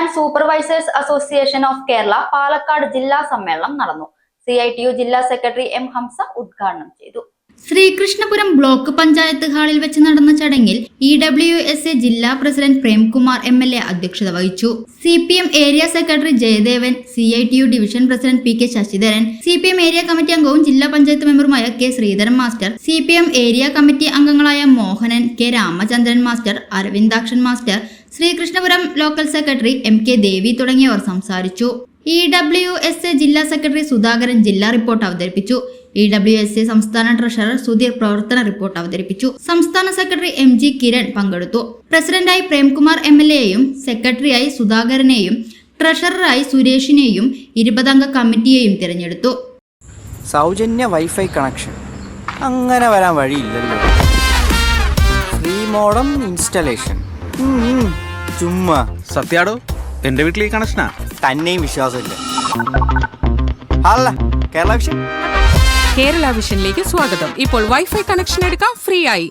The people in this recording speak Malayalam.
And supervisors association of Kerala Palakkad ജില്ലാ സമ്മേളനം നടന്നു. CITU ജില്ലാ സെക്രട്ടറി M. ഹംസ ഉദ്ഘാടനം ചെയ്തു. ശ്രീകൃഷ്ണപുരം ബ്ലോക്ക് പഞ്ചായത്ത് ഹാളിൽ വെച്ച് നടന്ന ചടങ്ങിൽ EWSA ജില്ലാ പ്രസിഡന്റ് പ്രേംകുമാർ MLA അധ്യക്ഷത വഹിച്ചു. CPM area secretary Jayadevan, CITU division president PK Sasidharan, CPM area committee അംഗവും ജില്ലാ പഞ്ചായത്ത് മെമ്പറുമായ K. Sreedharan master, CPM area committee അംഗങ്ങളായ Mohanan, K. Ramachandran master, Aravindakshan master, Sreekrishnapuram local secretary MK Devi തുടങ്ങിയവർ സംസാരിച്ചു. EWSA ജില്ലാ സെക്രട്ടറി സുധാകരൻ ജില്ലാ റിപ്പോർട്ട് അവതരിപ്പിച്ചു. EWSA സംസ്ഥാന ട്രഷറർ സുധീർ പ്രവർത്തന റിപ്പോർട്ട് അവതരിപ്പിച്ചു. സംസ്ഥാന സെക്രട്ടറി MG കിരൺ പങ്കെടുത്തു. പ്രസിഡന്റായി പ്രേംകുമാർ MLAയെയും സെക്രട്ടറിയായി സുധാകരനെയും ട്രഷററായി സുരേഷിനെയും 20 അംഗ കമ്മിറ്റിയെയും തിരഞ്ഞെടുത്തു. സൗജന്യ വൈഫൈ കണക്ഷൻ അങ്ങനെ വരാൻ വഴിയില്ലല്ലോ. ഫ്രീ മോഡം ഇൻസ്റ്റലേഷൻ ചുമ്മാ. സത്യാടോ, എന്റെ വീട്ടിൽ ഈ കണക്ഷനാ. തന്നെയും വിശ്വാസമില്ല. അല്ല കേരള വിഷൻ. കേരള വിഷനിലേക്ക് സ്വാഗതം. ഇപ്പോൾ വൈഫൈ കണക്ഷൻ എടുക്കാം ഫ്രീ ആയി.